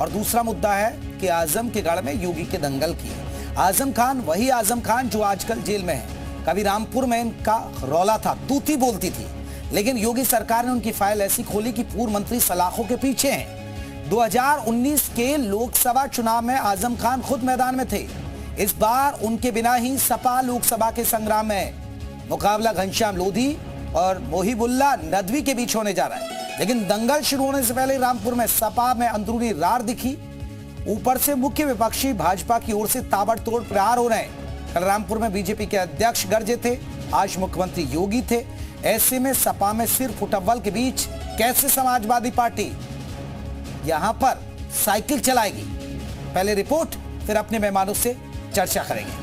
और दूसरा मुद्दा है कि आजम के गढ़ में योगी के दंगल की। आजम खान वही आजम खान जो आजकल जेल में है। कभी रामपुर में इनका रौला था, तूती बोलती थी, लेकिन योगी सरकार ने उनकी फाइल ऐसी खोली कि पूर्व मंत्री सलाखों के पीछे हैं। 2019 के लोकसभा चुनाव में आजम खान खुद मैदान में थे। इस बार उनके बिना ही सपा लोकसभा के संग्राम में मुकाबला घनश्याम लोधी और मोहिबुल्ला नदवी के बीच होने जा रहा है। लेकिन दंगल शुरू होने से पहले रामपुर में सपा में अंदरूनी रार दिखी। ऊपर से मुख्य विपक्षी भाजपा की ओर से ताबड़तोड़ प्रहार हो रहे हैं। कल रामपुर में बीजेपी के अध्यक्ष गरजे थे, आज मुख्यमंत्री योगी थे। ऐसे में सपा में सिर फुटअव्वल के बीच कैसे समाजवादी पार्टी यहां पर साइकिल चलाएगी? पहले रिपोर्ट, फिर अपने मेहमानों से चर्चा करेंगे।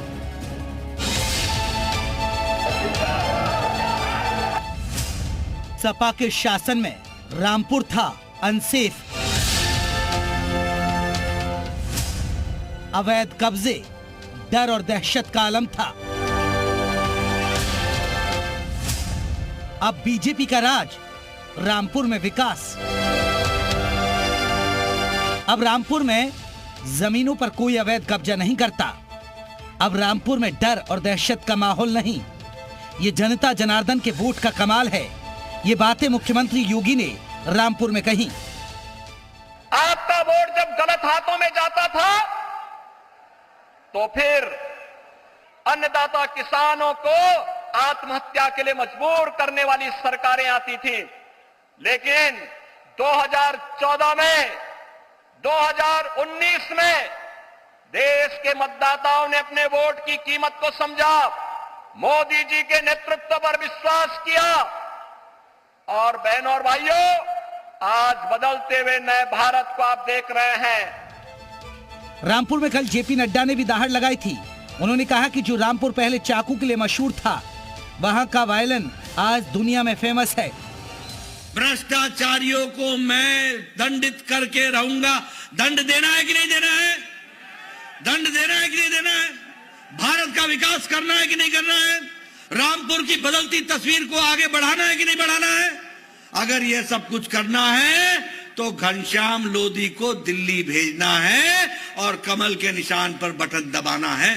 सपा के शासन में रामपुर था अनसेफ। अवैध कब्जे, डर और दहशत का आलम था। अब बीजेपी का राज, रामपुर में विकास। अब रामपुर में जमीनों पर कोई अवैध कब्जा नहीं करता। अब रामपुर में डर और दहशत का माहौल नहीं। ये जनता जनार्दन के वोट का कमाल है। ये बातें मुख्यमंत्री योगी ने रामपुर में कही। आपका वोट जब गलत हाथों में जाता था तो फिर अन्नदाता किसानों को आत्महत्या के लिए मजबूर करने वाली सरकारें आती थी। लेकिन 2014 में, 2019 में देश के मतदाताओं ने अपने वोट की कीमत को समझा, मोदी जी के नेतृत्व पर विश्वास किया और बहनों और भाइयों, आज बदलते हुए नए भारत को आप देख रहे हैं। रामपुर में कल जेपी नड्डा ने भी दहाड़ लगाई थी। उन्होंने कहा कि जो रामपुर पहले चाकू के लिए मशहूर था, वहां का वायलन आज दुनिया में फेमस है। भ्रष्टाचारियों को मैं दंडित करके रहूंगा। दंड देना है कि नहीं देना है? दंड देना है कि नहीं देना है? भारत का विकास करना है कि नहीं करना है? रामपुर की बदलती तस्वीर को आगे बढ़ाना है कि नहीं बढ़ाना है? अगर यह सब कुछ करना है तो घनश्याम लोधी को दिल्ली भेजना है और कमल के निशान पर बटन दबाना है।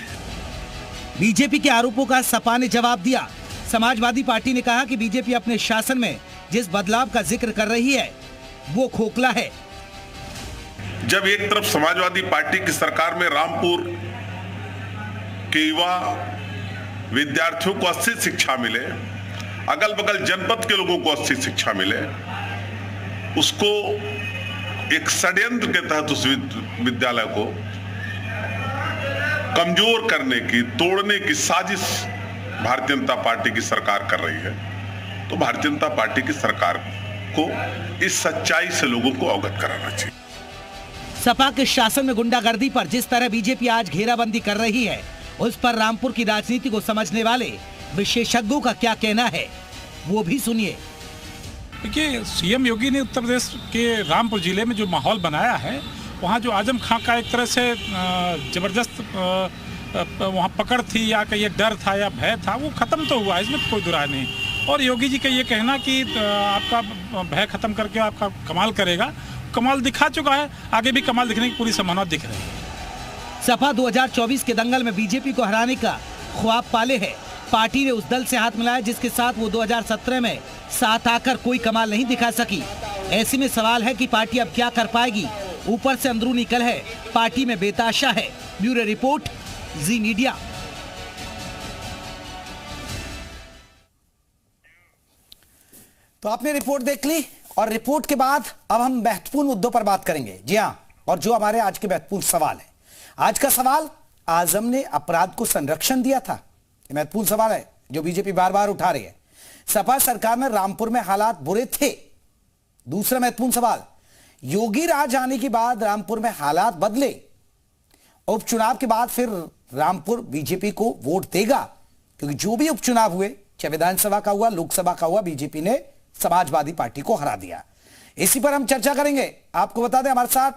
बीजेपी के आरोपों का सपा ने जवाब दिया। समाजवादी पार्टी ने कहा कि बीजेपी अपने शासन में जिस बदलाव का जिक्र कर रही है वो खोखला है। जब एक तरफ समाजवादी पार्टी की सरकार में रामपुर के युवा विद्यार्थियों को 80 शिक्षा मिले, अगल बगल जनपद के लोगों को 80 शिक्षा मिले, उसको एक षड्यंत्र के तहत उस विद्यालय को कमजोर करने की, तोड़ने की साजिश भारतीय जनता पार्टी की सरकार कर रही है, तो भारतीय जनता पार्टी की सरकार को इस सच्चाई से लोगों को अवगत कराना चाहिए। सपा के शासन में गुंडागर्दी पर जिस तरह बीजेपी आज घेराबंदी कर रही है, उस पर रामपुर की राजनीति को समझने वाले विशेषज्ञों का क्या कहना है, वो भी सुनिए। देखिए, सीएम योगी ने उत्तर प्रदेश के रामपुर जिले में जो माहौल बनाया है, वहाँ जो आजम खां का एक तरह से जबरदस्त वहाँ पकड़ थी या कहीं डर था या भय था, वो खत्म तो हुआ, इसमें कोई दुराय नहीं। और योगी जी का ये कहना कि आपका भय खत्म करके आपका कमाल करेगा, कमाल दिखा चुका है, आगे भी कमाल दिखने की पूरी संभावना दिख रही है। सपा 2024 के दंगल में बीजेपी को हराने का ख्वाब पाले है। पार्टी ने उस दल से हाथ मिलाया जिसके साथ वो 2017 में साथ आकर कोई कमाल नहीं दिखा सकी। ऐसे में सवाल है कि पार्टी अब क्या कर पाएगी। ऊपर से अंदरूनी कलह है, पार्टी में बेताशा है। ब्यूरो रिपोर्ट, जी मीडिया। तो आपने रिपोर्ट देख ली और रिपोर्ट के बाद अब हम महत्वपूर्ण मुद्दों पर बात करेंगे। जी हां, और जो हमारे आज के महत्वपूर्ण सवाल है, आज का सवाल, आजम ने अपराध को संरक्षण दिया था। ये महत्वपूर्ण सवाल है जो बीजेपी बार बार उठा रही है। सपा सरकार में रामपुर में हालात बुरे थे। दूसरा महत्वपूर्ण सवाल, योगी राज आने के बाद रामपुर में हालात बदले। उपचुनाव के बाद फिर रामपुर बीजेपी को वोट देगा, क्योंकि जो भी उपचुनाव हुए, चाहे विधानसभा का हुआ, लोकसभा का हुआ, बीजेपी ने समाजवादी पार्टी को हरा दिया। इसी पर हम चर्चा करेंगे। आपको बता दें, हमारे साथ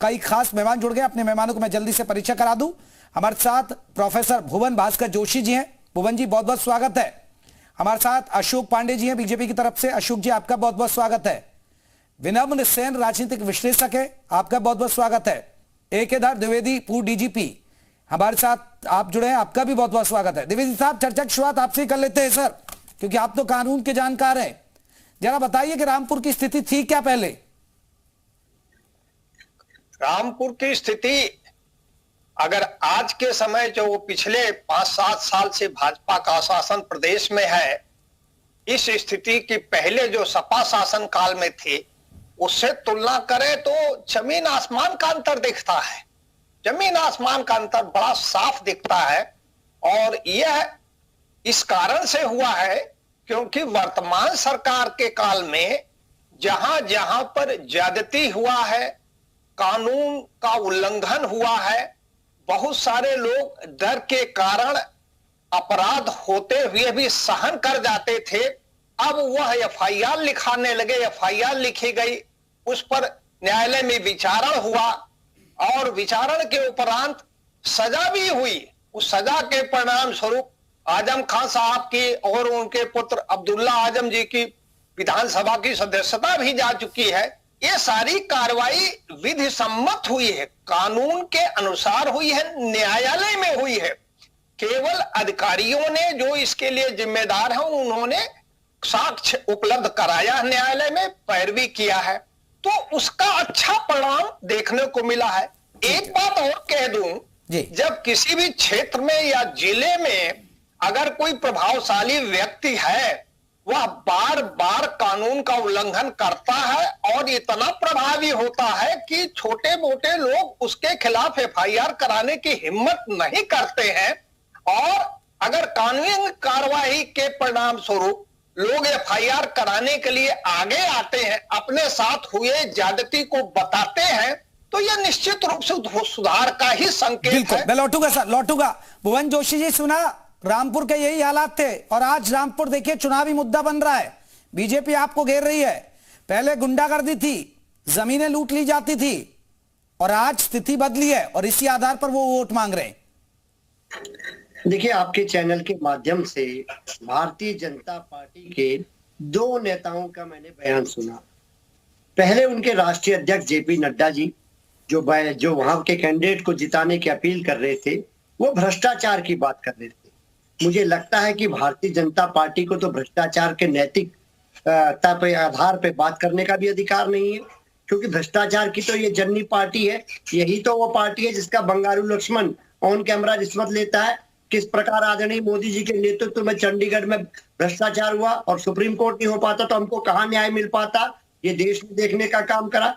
कई खास मेहमान जुड़ गए। अपने मेहमानों को मैं जल्दी से परिचय करा दूं। हमारे साथ प्रोफेसर भुवन भास्कर जोशी जी हैं। भुवन जी, बहुत बहुत स्वागत है। हमारे साथ अशोक पांडे जी हैं बीजेपी की तरफ से। अशोक जी, आपका बहुत बहुत स्वागत है। विनम्र सेन राजनीतिक विश्लेषक है, आपका बहुत बहुत स्वागत है। ए केदार द्विवेदी पूर्व डीजीपी हमारे साथ आप जुड़े हैं, आपका भी बहुत बहुत स्वागत है। द्विवेदी साहब, चर्चा की शुरुआत आपसे ही कर लेते हैं सर, क्योंकि आप तो कानून के जानकार हैं। जरा बताइए कि रामपुर की स्थिति थी क्या पहले? रामपुर की स्थिति अगर आज के समय जो पिछले 5-7 साल से भाजपा का शासन प्रदेश में है, इस स्थिति की पहले जो सपा शासन काल में थे उससे तुलना करें तो जमीन आसमान का अंतर दिखता है। जमीन आसमान का अंतर बड़ा साफ दिखता है। और यह इस कारण से हुआ है क्योंकि वर्तमान सरकार के काल में जहां जहां पर ज्यादती हुआ है, कानून का उल्लंघन हुआ है, बहुत सारे लोग डर के कारण अपराध होते हुए भी सहन कर जाते थे। अब वह एफआईआर लिखाने लगे, एफआईआर लिखी गई, उस पर न्यायालय में विचारण हुआ और विचारण के उपरांत सजा भी हुई। उस सजा के परिणाम स्वरूप आजम खान साहब की और उनके पुत्र अब्दुल्ला आजम जी की विधानसभा की सदस्यता भी जा चुकी है। ये सारी कार्रवाई विधि सम्मत हुई है, कानून के अनुसार हुई है, न्यायालय में हुई है। केवल अधिकारियों ने जो इसके लिए जिम्मेदार हैं उन्होंने साक्ष्य उपलब्ध कराया, न्यायालय में पैरवी किया है, तो उसका अच्छा परिणाम देखने को मिला है। एक बात और कह दूं, जब किसी भी क्षेत्र में या जिले में अगर कोई प्रभावशाली व्यक्ति है, वह बार बार कानून का उल्लंघन करता है और इतना प्रभावी होता है कि छोटे मोटे लोग उसके खिलाफ एफआईआर कराने की हिम्मत नहीं करते हैं। और अगर कानूनी कार्रवाई के परिणाम स्वरूप लोग एफआईआर कराने के लिए आगे आते हैं, अपने साथ हुए ज्यादती को बताते हैं, तो यह निश्चित रूप से सुधार का ही संकेत है। मैं लौटूंगा सर, लौटूंगा। भुवन जोशी जी, सुना रामपुर के यही हालात थे और आज रामपुर देखिए चुनावी मुद्दा बन रहा है। बीजेपी आपको घेर रही है। पहले गुंडागर्दी थी, जमीनें लूट ली जाती थी और आज स्थिति बदली है और इसी आधार पर वो वोट मांग रहे हैं। देखिए, आपके चैनल के माध्यम से भारतीय जनता पार्टी के 2 नेताओं का मैंने बयान सुना। पहले उनके राष्ट्रीय अध्यक्ष जेपी नड्डा जी जो वहां के कैंडिडेट को जिताने की अपील कर रहे थे, वो भ्रष्टाचार की बात कर रहे थे। मुझे लगता है कि भारतीय जनता पार्टी को तो भ्रष्टाचार के नैतिकता पे आधार पे बात करने का भी अधिकार नहीं है, क्योंकि भ्रष्टाचार की तो ये जननी पार्टी है। यही तो वो पार्टी है जिसका बंगारू लक्ष्मण ऑन कैमरा रिश्वत लेता है। किस प्रकार आदरणीय मोदी जी के नेतृत्व में चंडीगढ़ में भ्रष्टाचार हुआ और सुप्रीम कोर्ट नहीं हो पाता तो हमको कहाँ न्याय मिल पाता, ये देश में देखने का काम करा।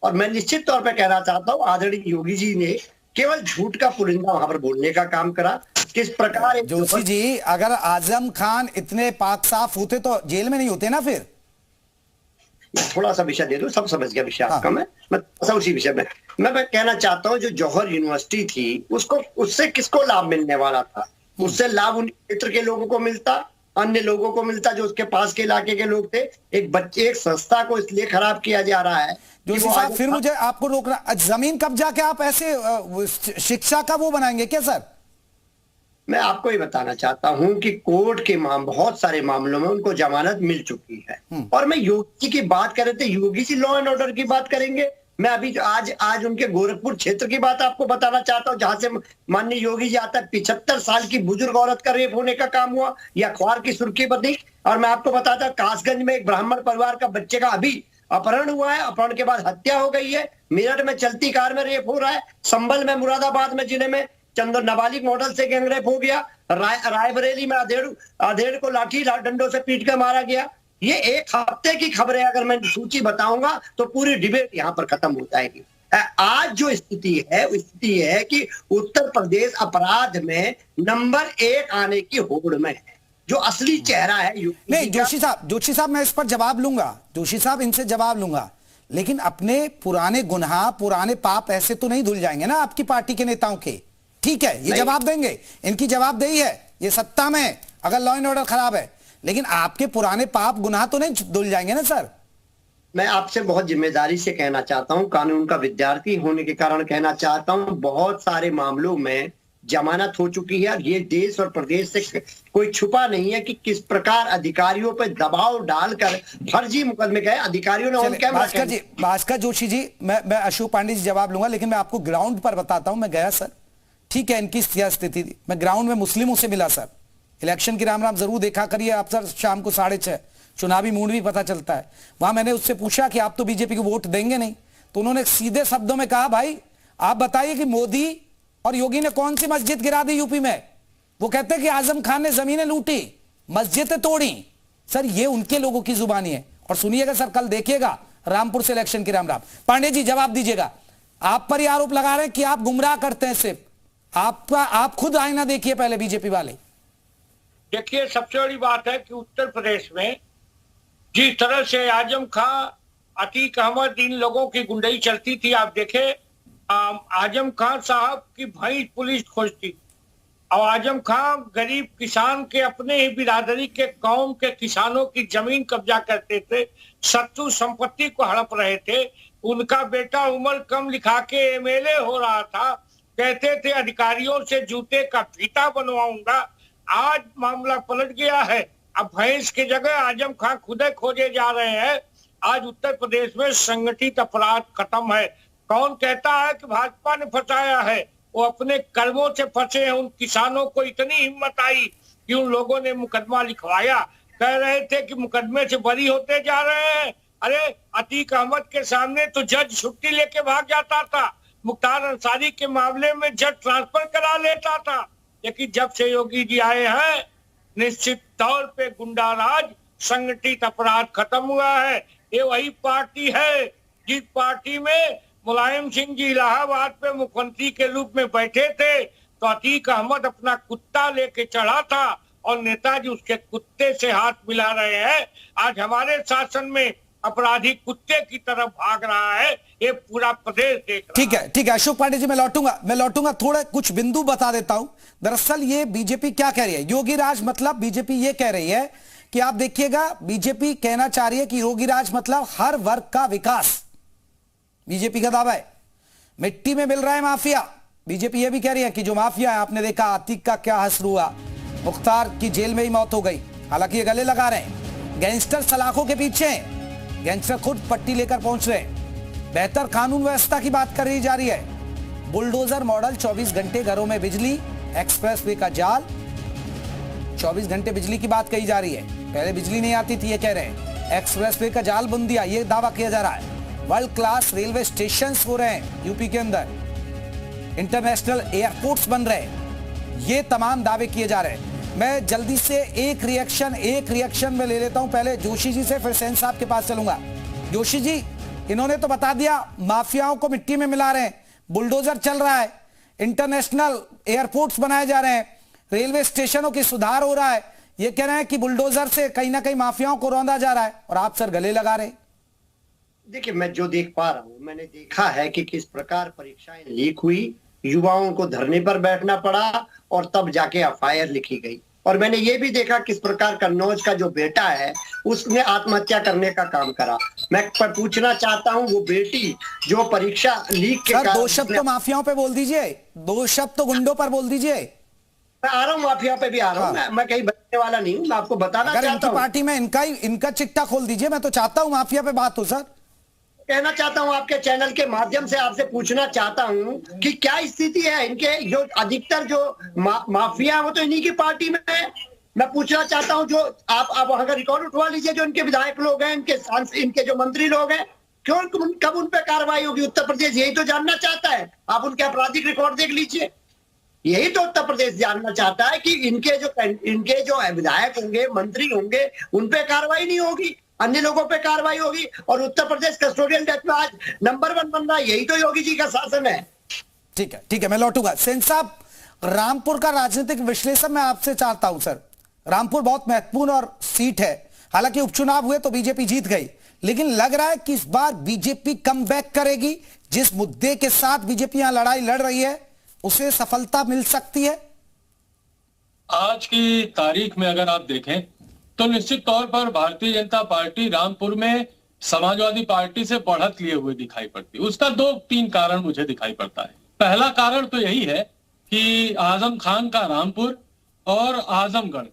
और मैं निश्चित तौर पर कहना चाहता हूँ, आदरणीय योगी जी ने केवल झूठ का पुलिंदा वहां पर बोलने का काम करा। किस प्रकार जोशी जी, अगर आजम खान इतने पाक साफ होते तो जेल में नहीं होते ना? फिर थोड़ा सा विषय दे दो, सब समझ गया विषय आपका। मैं उसी विषय में मैं कहना चाहता हूँ, जो जौहर यूनिवर्सिटी थी उससे किसको लाभ मिलने वाला था? उससे लाभ उन क्षेत्र के लोगों को मिलता, अन्य लोगों को मिलता जो उसके पास के इलाके के लोग थे। एक संस्था को इसलिए खराब किया जा रहा है। जोशी साहब, फिर मुझे आपको रोकना, जमीन कब्जा के आप ऐसे शिक्षा का वो बनाएंगे क्या सर? मैं आपको ये बताना चाहता हूं कि कोर्ट के बहुत सारे मामलों में उनको जमानत मिल चुकी है। और मैं योगी जी की बात कर रहे थे, Yogi ji law and order की बात करेंगे। मैं अभी आज उनके गोरखपुर क्षेत्र की बात आपको बताना चाहता हूं, जहां से माननीय योगी जी आता है। 75 साल की बुजुर्ग औरत का रेप होने का काम हुआ, या अखबार की सुर्खी बनी। और मैं आपको बताता, कासगंज में एक ब्राह्मण परिवार का बच्चे का अभी अपहरण हुआ है, अपहरण के बाद हत्या हो गई है। मेरठ में चलती कार में रेप हो रहा है। संभल में, मुरादाबाद में जिले में नाबालिग मॉडल से गैंग रेप हो गया। रायबरेली में अधेड़ को लाठी डंडों से पीट कर मारा गया। ये एक हफ्ते की खबर है। अगर मैं सूची बताऊंगा तो पूरी डिबेट यहाँ पर खत्म हो जाएगी। आज जो स्थिति है वो स्थिति है कि उत्तर प्रदेश अपराध में नंबर 1 आने की होड़ में है। जो असली चेहरा है नहीं, जोशी साहब मैं इस पर जवाब लूंगा। जोशी साहब, इनसे जवाब लूंगा, लेकिन अपने पुराने गुनाह, पुराने पाप ऐसे तो नहीं धुल जाएंगे ना आपकी पार्टी के नेताओं के? ठीक है, ये जवाब देंगे, इनकी जवाबदेही है, ये सत्ता में अगर लॉ एंड ऑर्डर खराब है, लेकिन आपके पुराने पाप गुनाह तो नहीं धुल जाएंगे ना सर? मैं आपसे बहुत जिम्मेदारी से कहना चाहता हूं, कानून का विद्यार्थी होने के कारण कहना चाहता हूं, बहुत सारे मामलों में जमानत हो चुकी है। ये देश और प्रदेश से कोई छुपा नहीं है कि किस प्रकार अधिकारियों पर दबाव डालकर फर्जी मुकदमे गए अधिकारियों ने। चलिए, भास्कर जोशी जी, मैं अशोक पांडे जी जवाब लूंगा, लेकिन मैं आपको ग्राउंड पर बताता हूं। मैं गया सर, ठीक है, इनकी स्थिति थी, मैं ग्राउंड में मुस्लिमों से मिला सर। इलेक्शन की राम राम जरूर देखा करिए आप सर, शाम को 6:30 चुनावी मूड भी पता चलता है। वहां मैंने उससे पूछा कि आप तो बीजेपी को वोट देंगे नहीं, तो उन्होंने सीधे शब्दों में कहा, भाई आप बताइए कि मोदी और योगी ने कौन सी मस्जिद गिरा दी यूपी में? वो कहते हैं कि आजम खान ने जमीनें लूटी, मस्जिदें तोड़ी। सर ये उनके लोगों की जुबानी है। और सुनिएगा सर, कल देखिएगा रामपुर से इलेक्शन की राम राम। पांडे जी जवाब दीजिएगा, आप पर यह आरोप लगा रहे हैं कि आप गुमराह करते हैं सिर्फ। आप खुद आईना देखिए पहले, बीजेपी वाले। देखिए, सबसे बड़ी बात है कि उत्तर प्रदेश में जिस तरह से आजम खां, अतीक अहमद, इन लोगों की गुंडई चलती थी, आप देखे आजम खान साहब की भैंस पुलिस खोजती, और आजम खान गरीब किसान के अपने ही बिरादरी के कौम के किसानों की जमीन कब्जा करते थे, शत्रु संपत्ति को हड़प रहे थे। उनका बेटा उम्र कम लिखा के एमएलए हो रहा था, कहते थे अधिकारियों से जूते का फीता बनवाऊंगा। आज मामला पलट गया है, अब भैंस की जगह आजम खान खुद खोजे जा रहे हैं। आज उत्तर प्रदेश में संगठित अपराध खत्म है। कौन कहता है कि भाजपा ने फंसाया है? वो अपने कर्मों से फंसे हैं। उन किसानों को इतनी हिम्मत आई कि उन लोगों ने मुकदमा लिखवाया। कह रहे थे कि मुकदमे से बरी होते जा रहे हैं। अरे अतीक अहमद के सामने तो जज छुट्टी लेके भाग जाता था, मुख्तार अंसारी के मामले में जज ट्रांसफर करा लेता था। लेकिन जब से योगी जी आए हैं, निश्चित तौर पे गुंडा राज, संगठित अपराध खत्म हुआ है। ये वही पार्टी है जिस पार्टी में मुलायम सिंह जी इलाहाबाद पे मुख्यमंत्री के रूप में बैठे थे, तो अतीक अहमद अपना कुत्ता लेके चढ़ा था और नेताजी उसके कुत्ते से हाथ मिला रहे हैं। आज हमारे शासन में अपराधी कुत्ते की तरफ भाग रहा है, ये पूरा प्रदेश देख रहा है। ठीक है अशोक पांडे जी, मैं लौटूंगा थोड़ा कुछ बिंदु बता देता हूं। दरअसल ये बीजेपी क्या कह रही है, योगी राज मतलब बीजेपी ये कह रही है कि आप देखिएगा, बीजेपी कहना चाह रही है कि योगी राज मतलब हर वर्ग का विकास। बीजेपी का दावा है मिट्टी में मिल रहा है माफिया। बीजेपी यह भी कह रही है कि जो माफिया है, आपने देखा अतीक का क्या हश्र हुआ, मुख्तार की जेल में ही मौत हो गई, हालांकि ये गले लगा रहे हैं। गैंगस्टर सलाखों के पीछे, गैंगस्टर खुद पट्टी लेकर पहुंच रहे हैं। बेहतर कानून व्यवस्था की बात कर रही जा रही है। बुलडोजर मॉडल, 24 घंटे घरों में बिजली, एक्सप्रेसवे का जाल, 24 घंटे बिजली की बात कही जा रही है। पहले बिजली नहीं आती थी, ये कह रहे हैं। एक्सप्रेसवे का जाल बुन दिया, ये दावा किया जा रहा है। वर्ल्ड क्लास रेलवे स्टेशन हो रहे हैं यूपी के अंदर, इंटरनेशनल एयरपोर्ट्स बन रहे हैं, ये तमाम दावे किए जा रहे हैं। मैं जल्दी से एक रिएक्शन में ले लेता हूं, पहले जोशी जी से, फिर सेन साहब के पास चलूंगा। जोशी जी, इन्होंने तो बता दिया माफियाओं को मिट्टी में मिला रहे हैं, बुलडोजर चल रहा है, इंटरनेशनल एयरपोर्ट्स बनाए जा रहे हैं, रेलवे स्टेशनों की सुधार हो रहा है। ये कह रहे हैं कि बुलडोजर से कहीं ना कहीं माफियाओं को रौंदा जा रहा है, और आप सर गले लगा रहे हैं। देखिए, मैं जो देख पा रहा हूं, मैंने देखा है कि किस प्रकार परीक्षाएं लीक हुई, युवाओं को धरने पर बैठना पड़ा और तब जाके एफआईआर लिखी गई। और मैंने ये भी देखा किस प्रकार कन्नौज का जो बेटा है उसने आत्महत्या करने का काम करा। मैं पूछना चाहता हूं, वो बेटी जो परीक्षा लीक के कारण, 2 शब्द तो माफियाओं पे बोल दीजिए, 2 शब्द तो गुंडों पर बोल दीजिए। मैं आ रहा हूँ, माफिया पे भी आ रहा हूँ। मैं कहीं बचने वाला नहीं हूँ, मैं आपको बताना चाहता हूँ। पार्टी में इनका चिट्ठा खोल दीजिए, मैं तो चाहता हूँ माफिया पे बात हो। सर कहना चाहता हूं, आपके चैनल के माध्यम से आपसे पूछना चाहता हूं कि क्या स्थिति है इनके, जो अधिकतर जो माफिया वो तो इन्हीं की पार्टी में है। मैं पूछना चाहता हूं, जो आप अगर रिकॉर्ड उठवा लीजिए, जो इनके विधायक लोग हैं, इनके जो मंत्री लोग हैं, क्यों कब उन पर कार्रवाई होगी? उत्तर प्रदेश यही तो जानना चाहता है। आप उनके आपराधिक रिकॉर्ड देख लीजिए, यही तो उत्तर प्रदेश जानना चाहता है कि इनके जो विधायक होंगे, मंत्री होंगे, उन पे कार्रवाई नहीं होगी, अन्य लोगों पे कार्रवाई होगी। और उत्तर प्रदेश कस्टोडियल डेथ में आज नंबर 1 बन रहा है, यही तो योगी जी का शासन है। ठीक है, मैं लौटूंगा। सेन साहब, रामपुर का राजनीतिक विश्लेषण मैं आपसे चाहता हूं। सर, रामपुर बहुत महत्वपूर्ण और सीट है, हालांकि उपचुनाव हुए तो बीजेपी जीत गई, लेकिन लग रहा है कि इस बार बीजेपी कमबैक करेगी। जिस मुद्दे के साथ बीजेपी यहां लड़ाई लड़ रही है, उसे सफलता मिल सकती है। आज की तारीख में अगर आप देखें तो निश्चित तौर पर भारतीय जनता पार्टी रामपुर में समाजवादी पार्टी से बढ़त लिए हुए दिखाई पड़ती है। उसका 2-3 कारण मुझे दिखाई पड़ता है। पहला कारण तो यही है कि आजम खान का रामपुर और आजमगढ़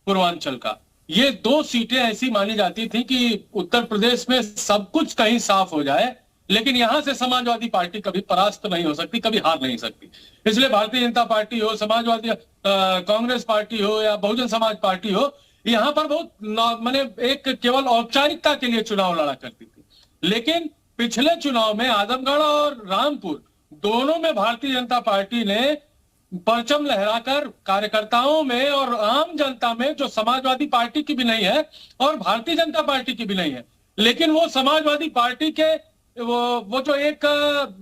पूर्वांचल का, ये 2 सीटें ऐसी मानी जाती थी कि उत्तर प्रदेश में सब कुछ कहीं साफ हो जाए, लेकिन यहां से समाजवादी पार्टी कभी परास्त नहीं हो सकती, कभी हार नहीं सकती। इसलिए भारतीय जनता पार्टी हो, समाजवादी कांग्रेस पार्टी हो या बहुजन समाज पार्टी हो, यहां पर बहुत माने एक केवल औपचारिकता के लिए चुनाव लड़ा करती थी। लेकिन पिछले चुनाव में आजमगढ़ और रामपुर दोनों में भारतीय जनता पार्टी ने परचम लहराकर कार्यकर्ताओं में और आम जनता में, जो समाजवादी पार्टी की भी नहीं है और भारतीय जनता पार्टी की भी नहीं है, लेकिन वो समाजवादी पार्टी के वो जो एक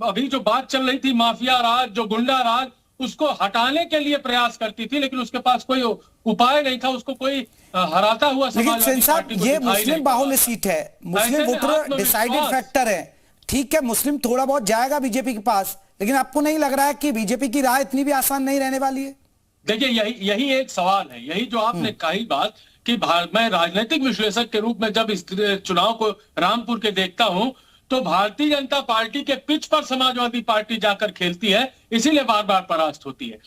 अभी जो बात चल रही थी माफिया राज, जो गुंडा राज, उसको हटाने के लिए प्रयास करती थी, लेकिन उसके पास कोई उपाय नहीं था, उसको कोई हराता हुआ लेकिन साहब ये मुस्लिम बाहुल्य सीट है, मुस्लिम वोटर डिसाइडेड फैक्टर है। ठीक है, मुस्लिम थोड़ा बहुत जाएगा बीजेपी के पास, लेकिन आपको नहीं लग रहा है कि बीजेपी की राह इतनी भी आसान नहीं रहने वाली है? देखिए यही एक सवाल है, यही जो आपने कही बात कि मैं राजनीतिक विश्लेषक के रूप में जब इस चुनाव को रामपुर के देखता हूं, तो भारतीय जनता पार्टी के पिच पर समाजवादी पार्टी जाकर खेलती है, इसीलिए बार बार परास्त होती है।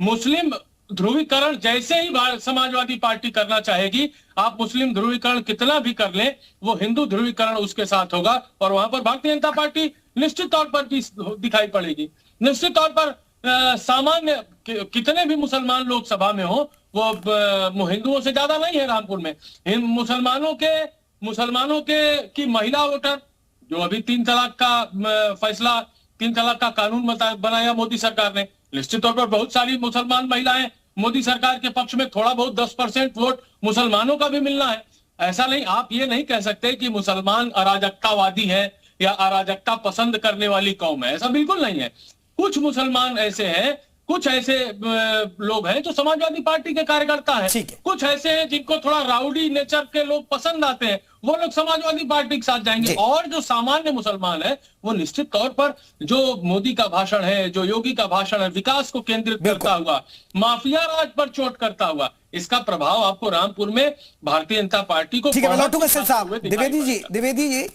मुस्लिम ध्रुवीकरण जैसे ही समाजवादी पार्टी करना चाहेगी, आप मुस्लिम ध्रुवीकरण कितना भी कर लें, वो हिंदू ध्रुवीकरण उसके साथ होगा और वहां पर भारतीय जनता पार्टी निश्चित तौर पर दिखाई पड़ेगी। निश्चित तौर पर सामान्य कितने भी मुसलमान लोग सभा में हो, वो हिंदुओं से ज्यादा नहीं है रामपुर में। मुसलमानों के की महिला वोटर, जो अभी 3 तलाक का फैसला, 3 तलाक का कानून बनाया मोदी सरकार ने, निश्चित तौर पर बहुत सारी मुसलमान महिलाएं मोदी सरकार के पक्ष में, थोड़ा बहुत 10% वोट मुसलमानों का भी मिलना है। ऐसा नहीं, आप ये नहीं कह सकते कि मुसलमान अराजकतावादी है या अराजकता पसंद करने वाली कौम है, ऐसा बिल्कुल नहीं है। कुछ मुसलमान ऐसे हैं, कुछ ऐसे लोग हैं जो समाजवादी पार्टी के कार्यकर्ता हैं, कुछ ऐसे हैं जिनको थोड़ा राउडी नेचर के लोग पसंद आते हैं, वो लोग समाजवादी पार्टी के साथ जाएंगे। और जो सामान्य मुसलमान है, वो निश्चित तौर पर जो मोदी का भाषण है, जो योगी का भाषण है, विकास को केंद्रित करता हुआ, माफिया राज पर चोट करता हुआ, इसका प्रभाव आपको रामपुर में भारतीय जनता पार्टी को। द्विवेदी जी,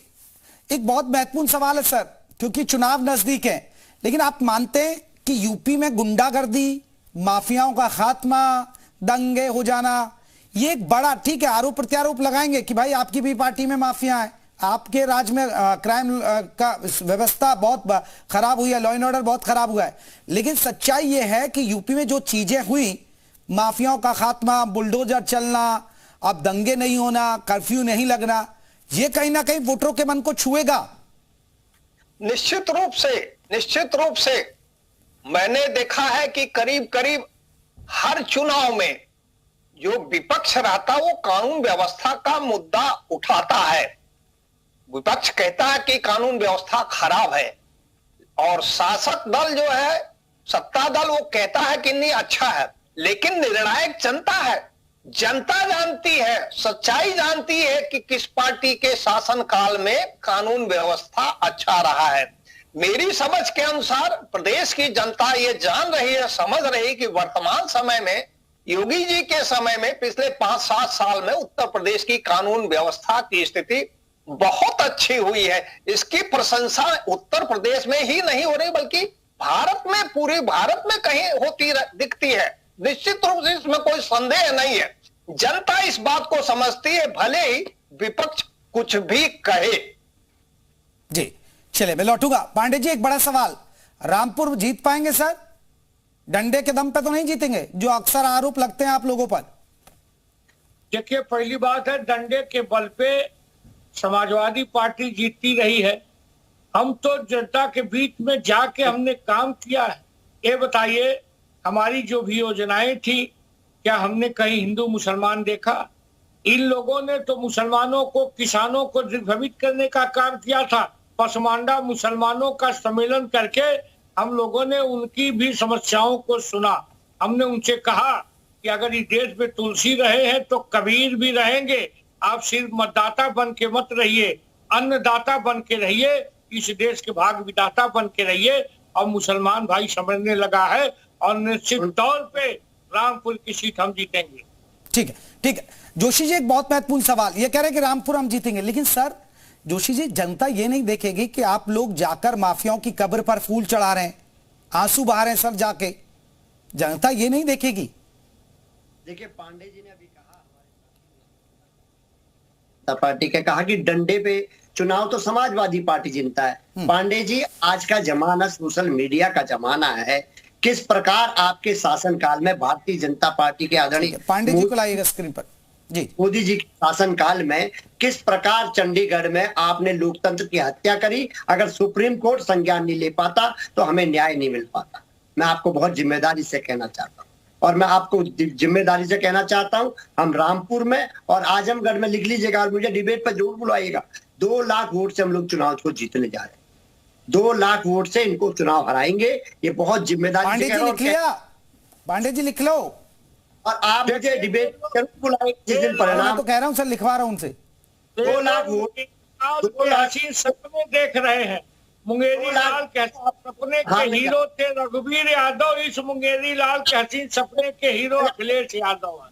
एक बहुत महत्वपूर्ण सवाल है सर, क्योंकि चुनाव नजदीक है, लेकिन आप मानते हैं कि यूपी में गुंडागर्दी, माफियाओं का खात्मा, दंगे हो जाना, ये एक बड़ा, ठीक है आरोप प्रत्यारोप लगाएंगे कि भाई आपकी भी पार्टी में माफिया है, आपके राज्य में क्राइम का व्यवस्था बहुत खराब हुई है, लॉ एंड ऑर्डर बहुत खराब हुआ है, लेकिन सच्चाई ये है कि यूपी में जो चीजें हुई, माफियाओं का खात्मा, बुलडोजर चलना, अब दंगे नहीं होना, कर्फ्यू नहीं लगना, ये कहीं ना कहीं वोटरों के मन को छुएगा। निश्चित रूप से मैंने देखा है कि करीब करीब हर चुनाव में जो विपक्ष रहता वो कानून व्यवस्था का मुद्दा उठाता है। विपक्ष कहता है कि कानून व्यवस्था खराब है, और शासक दल जो है, सत्ता दल, वो कहता है कि नहीं अच्छा है, लेकिन निर्णायक जनता है। जनता जानती है, सच्चाई जानती है कि किस पार्टी के शासनकाल में कानून व्यवस्था अच्छा रहा है। मेरी समझ के अनुसार प्रदेश की जनता ये जान रही है, समझ रही कि वर्तमान समय में, योगी जी के समय में, पिछले 5-7 साल में उत्तर प्रदेश की कानून व्यवस्था की स्थिति बहुत अच्छी हुई है। इसकी प्रशंसा उत्तर प्रदेश में ही नहीं हो रही, बल्कि भारत में, पूरे भारत में कहीं होती दिखती है। निश्चित रूप से इसमें कोई संदेह नहीं है, जनता इस बात को समझती है, भले ही विपक्ष कुछ भी कहे। जी चले, मैं लौटूंगा। पांडे जी, एक बड़ा सवाल, रामपुर जीत पाएंगे सर? डंडे के दम पे तो नहीं जीतेंगे, जो अक्सर आरोप लगते हैं आप लोगों पर? देखिए, पहली बात है, डंडे के बल पे समाजवादी पार्टी जीतती रही है। हम तो जनता के बीच में जाके हमने काम किया है। ये बताइए, हमारी जो भी योजनाएं थी, क्या हमने कहीं हिंदू मुसलमान देखा? इन लोगों ने तो मुसलमानों को, किसानों को दिग्भ्रमित करने का काम किया था। पसमांडा मुसलमानों का सम्मेलन करके हम लोगों ने उनकी भी समस्याओं को सुना। हमने उनसे कहा कि अगर इस देश में तुलसी रहे हैं तो कबीर भी रहेंगे। आप सिर्फ मतदाता बन के मत रहिए, अन्नदाता बन के रहिए, इस देश के भाग विधाता बन के रहिए। और मुसलमान भाई समझने लगा है, और निश्चित तौर पे रामपुर की सीट हम जीतेंगे। ठीक है जोशी जी, एक बहुत महत्वपूर्ण सवाल, ये कह रहे हैं कि रामपुर हम जीतेंगे, लेकिन सर जोशी जी, जनता ये नहीं देखेगी कि आप लोग जाकर माफियाओं की कब्र पर फूल चढ़ा रहे हैं, आंसू बहा रहे हैं सर जाके, जनता ये नहीं देखेगी। देखिए पांडे जी ने अभी कहा, पार्टी के कहा कि डंडे पे चुनाव तो समाजवादी पार्टी जीतता है। पांडे जी, आज का जमाना सोशल मीडिया का जमाना है। किस प्रकार आपके शासनकाल में भारतीय जनता पार्टी के आदरणीय पांडे जी को लाइएगा स्क्रीन पर जी। मोदी जी के शासनकाल में किस प्रकार चंडीगढ़ में आपने लोकतंत्र की हत्या करी। अगर सुप्रीम कोर्ट संज्ञान नहीं ले पाता तो हमें न्याय नहीं मिल पाता। मैं आपको बहुत जिम्मेदारी से कहना चाहता हूँ, और मैं आपको जिम्मेदारी से कहना चाहता हूँ, हम रामपुर में और आजमगढ़ में, लिख लीजिएगा और मुझे डिबेट पर जरूर बुलाइएगा, 2 लाख वोट से हम लोग चुनाव को जीतने जा रहे हैं। 2 लाख वोट से इनको चुनाव हराएंगे। ये बहुत जिम्मेदारी पांडे जी लिख लिया, पांडे जी लिख लो, और आप मुझे डिबेट जरूर बुलाएंगे जिस दिन मैं परिणाम। तो कह रहा हूं सर, लिखवा रहा हूं उनसे। 2 लाख वोट हसीन सपने देख रहे हैं। मुंगेरी लाल के सपने के हीरो थे रघुवीर यादव, इस मुंगेरी लाल के हसीन सपने के हीरो अखिलेश यादव हैं।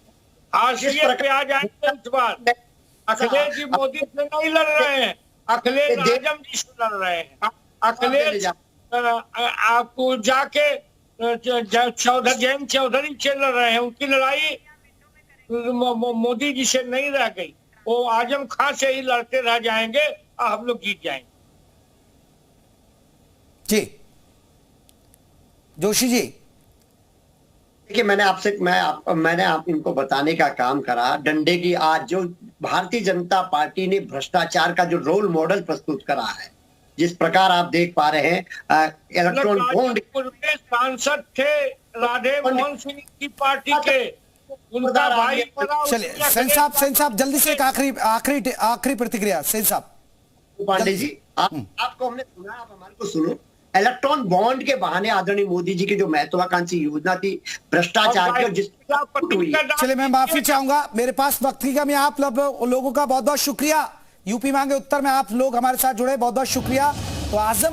हाशिए पे आ जाएंगे इस बार। अखिलेश जी मोदी से नहीं लड़ रहे हैं, अखिलेश आजम जी से लड़ रहे हैं। अखिलेश आपको जाके जयंत चौधरी से लड़ रहे हैं। उनकी लड़ाई मोदी जी से नहीं रह गई, वो आजम खान से ही लड़ते रह जाएंगे और हम लोग जीत जाएंगे। जी जोशी जी, देखिए मैंने आप इनको बताने का काम करा। डंडे की आज जो भारतीय जनता पार्टी ने भ्रष्टाचार का जो रोल मॉडल प्रस्तुत करा है, जिस प्रकार आप देख पा रहे हैं, इलेक्ट्रॉन बॉन्ड सांसद थे राधे मोहन सिंह की पार्टी के, उनका भाई। चलिए सेन साहब जल्दी से एक आखिरी प्रतिक्रिया। सेन साहब। पांडे जी, आपको हमने सुना, आप हमारे को सुनो। इलेक्ट्रॉन बॉन्ड के बहाने आदरणीय मोदी जी की जो महत्वाकांक्षी योजना थी भ्रष्टाचार की, जिस चलिए मैं माफी चाहूंगा, मेरे पास वक्त की कमी। आप लोगों का बहुत बहुत शुक्रिया। यूपी मांगे उत्तर में आप लोग हमारे साथ जुड़े, बहुत बहुत शुक्रिया। तो आजम